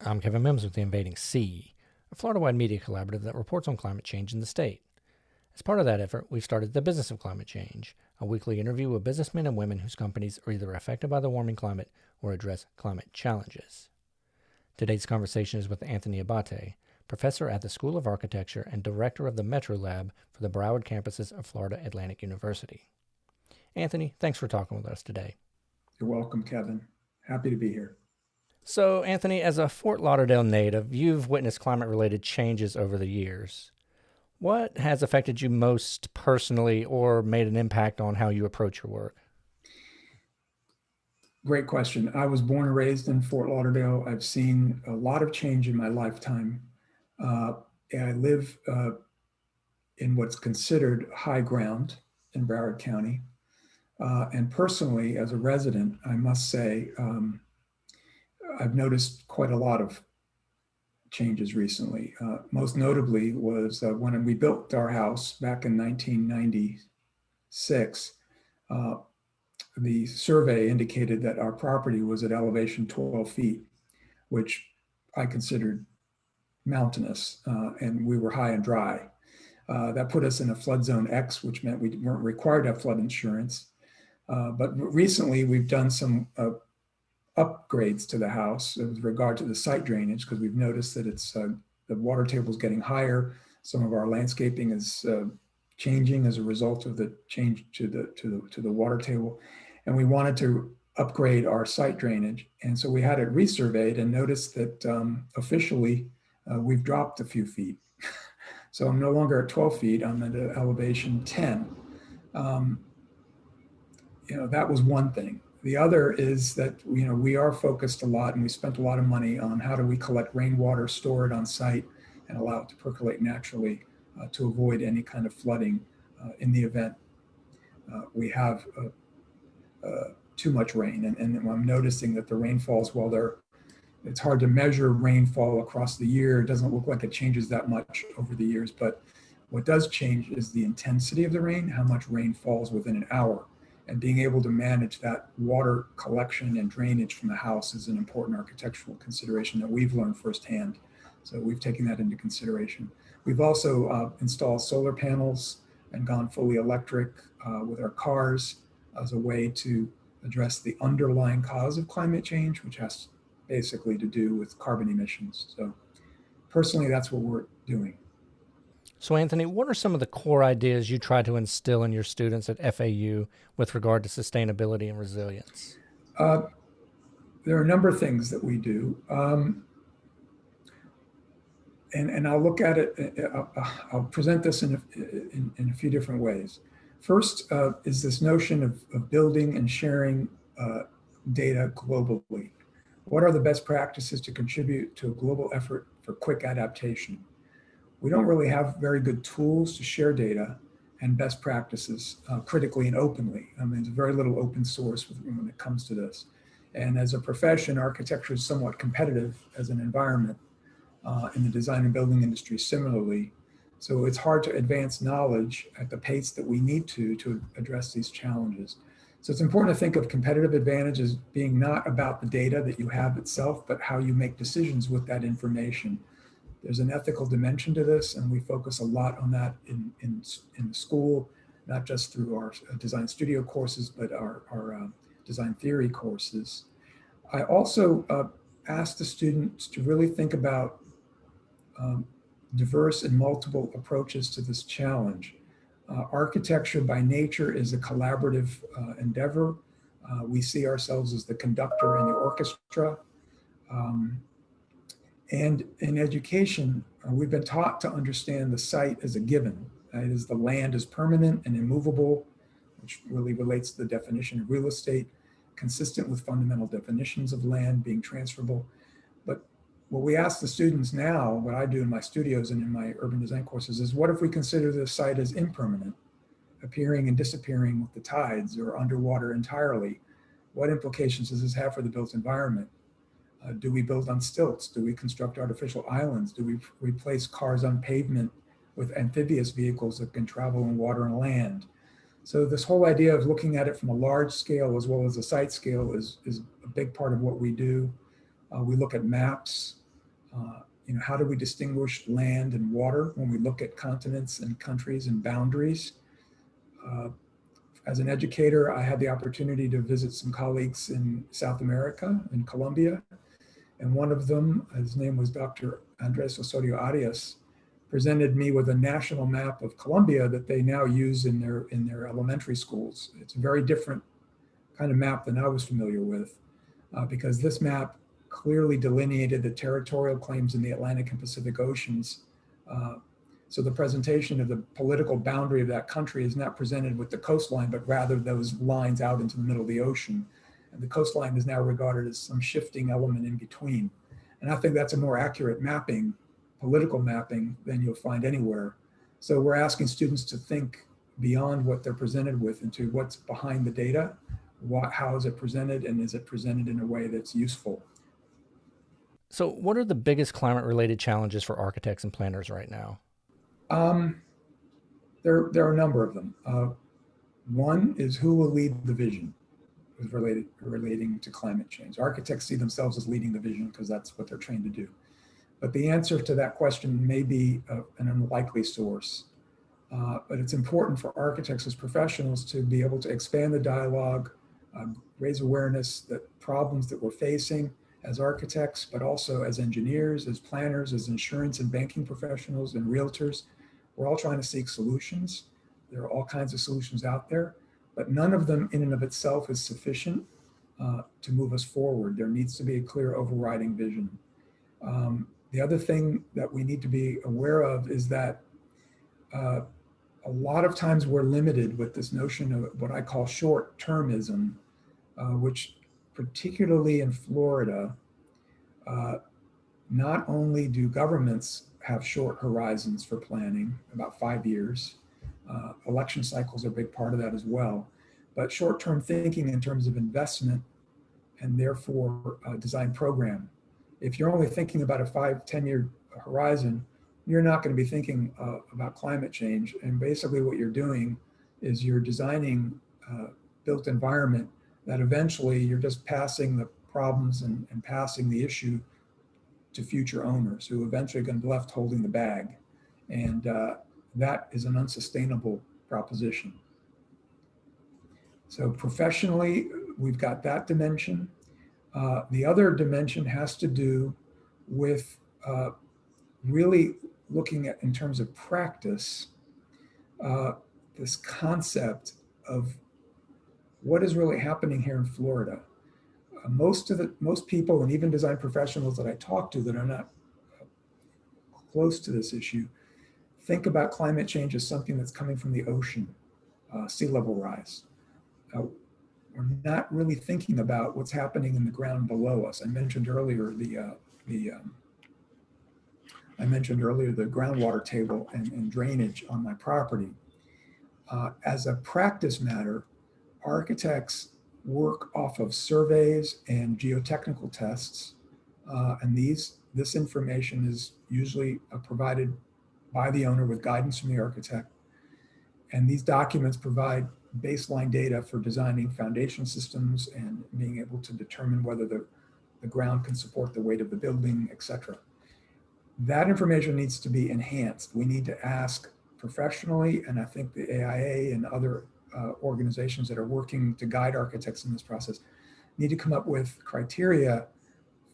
I'm Kevin Mims with the Invading Sea, a Florida-wide media collaborative that reports on climate change in the state. As part of that effort, we've started The Business of Climate Change, a weekly interview with businessmen and women whose companies are either affected by the warming climate or address climate challenges. Today's conversation is with Anthony Abbate, professor at the School of Architecture and director of the Metrolab for the Broward campuses of Florida Atlantic University. Anthony, thanks for talking with us today. You're welcome, Kevin. Happy to be here. So, Anthony, as a Fort Lauderdale native, you've witnessed climate-related changes over the years. What has affected you most personally or made an impact on how you approach your work? Great question. I was born and raised in Fort Lauderdale. I've seen a lot of change in my lifetime. I live in what's considered high ground in Broward County. And personally, as a resident, I must say, I've noticed quite a lot of changes recently. Most notably was when we built our house back in 1996, the survey indicated that our property was at elevation 12 feet, which I considered mountainous, and we were high and dry. That put us in a flood zone X, which meant we weren't required to have flood insurance. But recently we've done some upgrades to the house with regard to the site drainage, because we've noticed that it's the water table is getting higher. Some of our landscaping is changing as a result of the change to the water table, and we wanted to upgrade our site drainage. And so we had it resurveyed and noticed that officially we've dropped a few feet. So I'm no longer at 12 feet. I'm at elevation 10. That was one thing. The other is that we are focused a lot, and we spent a lot of money on how do we collect rainwater, store it on site, and allow it to percolate naturally to avoid any kind of flooding in the event we have too much rain. And I'm noticing that the rainfalls, while it's hard to measure rainfall across the year, it doesn't look like it changes that much over the years. But what does change is the intensity of the rain, how much rain falls within an hour. And being able to manage that water collection and drainage from the house is an important architectural consideration that we've learned firsthand. So we've taken that into consideration. We've also installed solar panels and gone fully electric with our cars as a way to address the underlying cause of climate change, which has basically to do with carbon emissions. So personally, that's what we're doing. So, Anthony, what are some of the core ideas you try to instill in your students at FAU with regard to sustainability and resilience? There are a number of things that we do. And I'll look at it, I'll present this in a few different ways. First is this notion of building and sharing data globally. What are the best practices to contribute to a global effort for quick adaptation? We don't really have very good tools to share data and best practices critically and openly. I mean, there's very little open source when it comes to this. And as a profession, architecture is somewhat competitive as an environment in the design and building industry similarly. So it's hard to advance knowledge at the pace that we need to address these challenges. So it's important to think of competitive advantage as being not about the data that you have itself, but how you make decisions with that information. There's an ethical dimension to this, and we focus a lot on that in school, not just through our design studio courses, but our design theory courses. I also ask the students to really think about diverse and multiple approaches to this challenge. Architecture by nature is a collaborative endeavor. We see ourselves as the conductor in the orchestra. And in education, we've been taught to understand the site as a given. That is, the land is permanent and immovable, which really relates to the definition of real estate, consistent with fundamental definitions of land being transferable. But what we ask the students now, what I do in my studios and in my urban design courses, is what if we consider the site as impermanent, appearing and disappearing with the tides or underwater entirely? What implications does this have for the built environment? Do we build on stilts? Do we construct artificial islands? Do we replace cars on pavement with amphibious vehicles that can travel on water and land? So this whole idea of looking at it from a large scale as well as a site scale is a big part of what we do. We look at maps How do we distinguish land and water when we look at continents and countries and boundaries? As an educator, I had the opportunity to visit some colleagues in South America, in Colombia, and one of them, his name was Dr. Andres Osorio Arias, presented me with a national map of Colombia that they now use in their elementary schools. It's a very different kind of map than I was familiar with, because this map clearly delineated the territorial claims in the Atlantic and Pacific Oceans. So the presentation of the political boundary of that country is not presented with the coastline, but rather those lines out into the middle of the ocean. And the coastline is now regarded as some shifting element in between. And I think that's a more accurate mapping, political mapping, than you'll find anywhere. So we're asking students to think beyond what they're presented with into what's behind the data, how is it presented, and is it presented in a way that's useful? So, what are the biggest climate related challenges for architects and planners right now? There are a number of them. One is who will lead the vision relating to climate change. Architects see themselves as leading the vision because that's what they're trained to do. But the answer to that question may be an unlikely source. But it's important for architects as professionals to be able to expand the dialogue, raise awareness that problems that we're facing as architects, but also as engineers, as planners, as insurance and banking professionals and realtors, we're all trying to seek solutions. There are all kinds of solutions out there, but none of them in and of itself is sufficient to move us forward. There needs to be a clear overriding vision. The other thing that we need to be aware of is that a lot of times we're limited with this notion of what I call short-termism, which particularly in Florida, not only do governments have short horizons for planning, about 5 years, election cycles are a big part of that as well, but short-term thinking in terms of investment and therefore design program. If you're only thinking about a 5-10 year horizon, you're not going to be thinking about climate change. And basically what you're doing is you're designing a built environment that eventually you're just passing the problems and passing the issue to future owners who eventually are going to be left holding the bag. And that is an unsustainable proposition. So professionally, we've got that dimension. The other dimension has to do with really looking at, in terms of practice, this concept of what is really happening here in Florida. Most people, and even design professionals that I talk to that are not close to this issue, think about climate change as something that's coming from the ocean, sea level rise. We're not really thinking about what's happening in the ground below us. I mentioned earlier the groundwater table and drainage on my property. As a practice matter, architects work off of surveys and geotechnical tests, and this information is usually provided by the owner with guidance from the architect. And these documents provide baseline data for designing foundation systems and being able to determine whether the ground can support the weight of the building, et cetera. That information needs to be enhanced. We need to ask professionally, and I think the AIA and other organizations that are working to guide architects in this process need to come up with criteria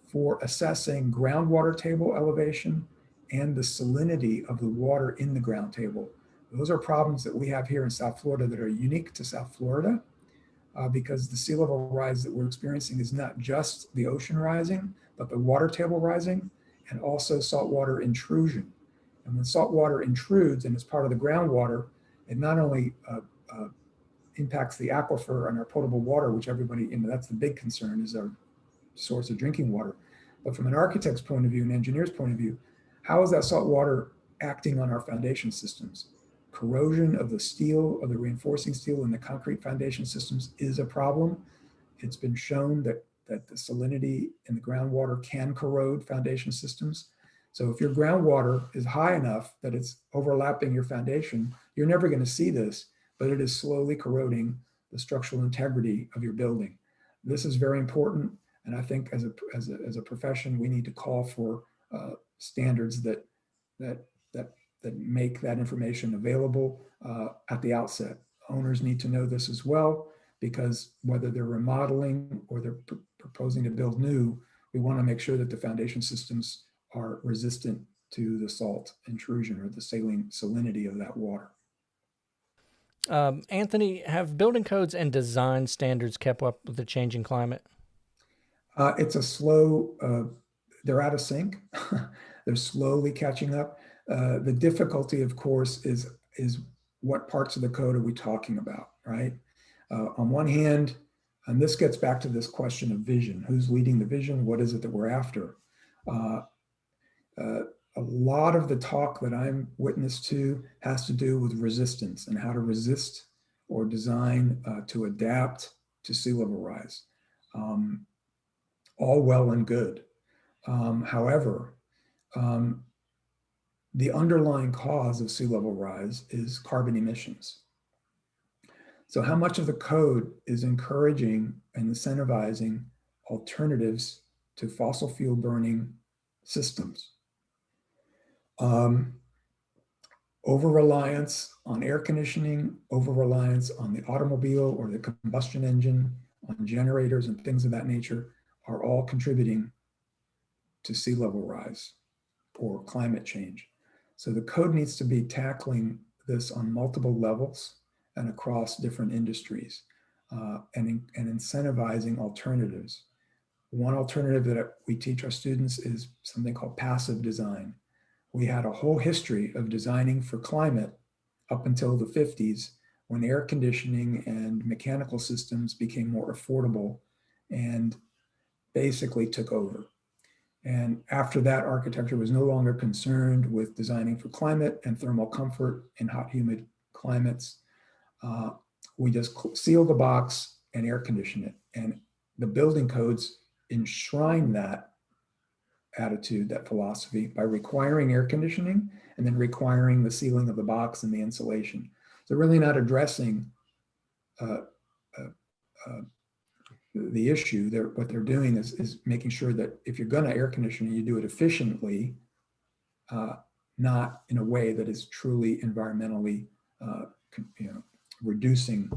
for assessing groundwater table elevation and the salinity of the water in the ground table. Those are problems that we have here in South Florida that are unique to South Florida because the sea level rise that we're experiencing is not just the ocean rising, but the water table rising and also saltwater intrusion. And when saltwater intrudes and is part of the groundwater, it not only impacts the aquifer and our potable water, which everybody, that's the big concern, is our source of drinking water. But from an architect's point of view, an engineer's point of view, how is that salt water acting on our foundation systems? Corrosion of the steel, of the reinforcing steel in the concrete foundation systems is a problem. It's been shown that the salinity in the groundwater can corrode foundation systems. So if your groundwater is high enough that it's overlapping your foundation, you're never going to see this, but it is slowly corroding the structural integrity of your building. This is very important. And I think as a profession, we need to call for standards that that that that make that information available at the outset. Owners need to know this as well, because whether they're remodeling or they're proposing to build new, we want to make sure that the foundation systems are resistant to the salt intrusion or the salinity of that water. Anthony, have building codes and design standards kept up with the changing climate? It's a slow, they're out of sync. They're slowly catching up. The difficulty, of course, is what parts of the code are we talking about, right? On one hand, and this gets back to this question of vision. Who's leading the vision? What is it that we're after? A lot of the talk that I'm witness to has to do with resistance and how to resist or design to adapt to sea level rise. All well and good. However, the underlying cause of sea level rise is carbon emissions. So how much of the code is encouraging and incentivizing alternatives to fossil fuel burning systems? Over-reliance on air conditioning, over-reliance on the automobile or the combustion engine, on generators and things of that nature are all contributing to sea level rise or climate change. So the code needs to be tackling this on multiple levels and across different industries and incentivizing alternatives. One alternative that we teach our students is something called passive design. We had a whole history of designing for climate up until the 50s, when air conditioning and mechanical systems became more affordable and basically took over. And after that, architecture was no longer concerned with designing for climate and thermal comfort in hot, humid climates. We just seal the box and air condition it. And the building codes enshrine that attitude, that philosophy, by requiring air conditioning and then requiring the sealing of the box and the insulation. So really not addressing the issue. What they're doing is making sure that if you're going to air condition it, you do it efficiently, not in a way that is truly environmentally reducing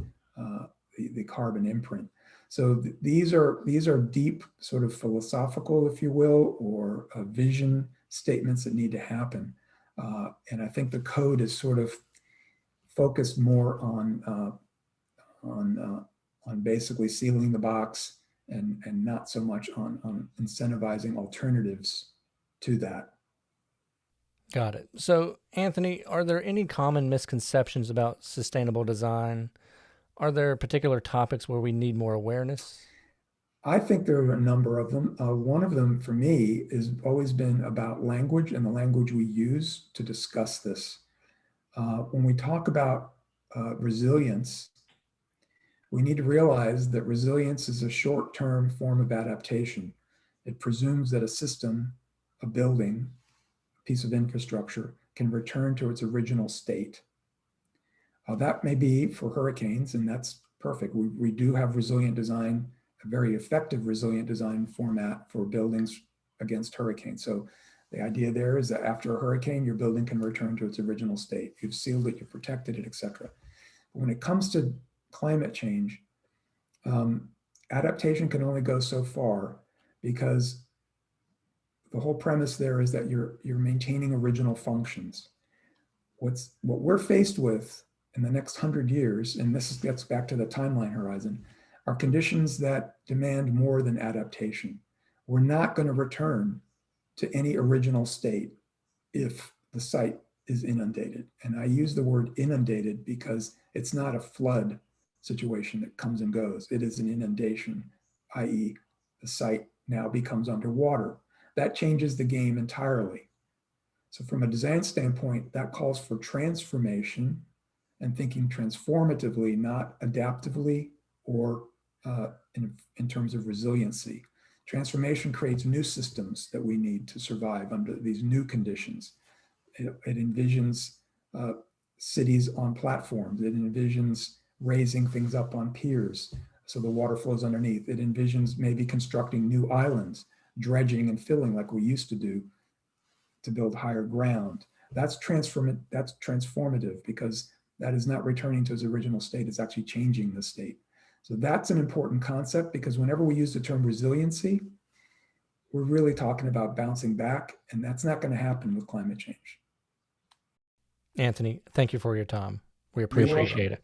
the carbon imprint. So these are deep sort of philosophical, if you will, or vision statements that need to happen. And I think the code is sort of focused more on basically sealing the box and not so much on incentivizing alternatives to that. Got it. So, Anthony, are there any common misconceptions about sustainable design? Are there particular topics where we need more awareness? I think there are a number of them. One of them for me has always been about language and the language we use to discuss this. When we talk about resilience, we need to realize that resilience is a short-term form of adaptation. It presumes that a system, a building, a piece of infrastructure can return to its original state. That may be for hurricanes, and that's perfect. We do have resilient design, a very effective resilient design format for buildings against hurricanes. So the idea there is that after a hurricane, your building can return to its original state. You've sealed it, you've protected it, et cetera. But when it comes to climate change, adaptation can only go so far, because the whole premise there is that you're maintaining original functions. What we're faced with in the next 100 years, and this gets back to the timeline horizon, are conditions that demand more than adaptation. We're not going to return to any original state if the site is inundated. And I use the word inundated because it's not a flood situation that comes and goes. It is an inundation, i.e. the site now becomes underwater. That changes the game entirely. So from a design standpoint, that calls for transformation and thinking transformatively, not adaptively or in terms of resiliency. Transformation creates new systems that we need to survive under these new conditions. It envisions cities on platforms. It envisions raising things up on piers so the water flows underneath. It envisions maybe constructing new islands, dredging and filling like we used to do to build higher ground. That's transformative because that is not returning to its original state. It's actually changing the state. So that's an important concept, because whenever we use the term resiliency, we're really talking about bouncing back, and that's not going to happen with climate change. Anthony, thank you for your time. We You're welcome. appreciate it.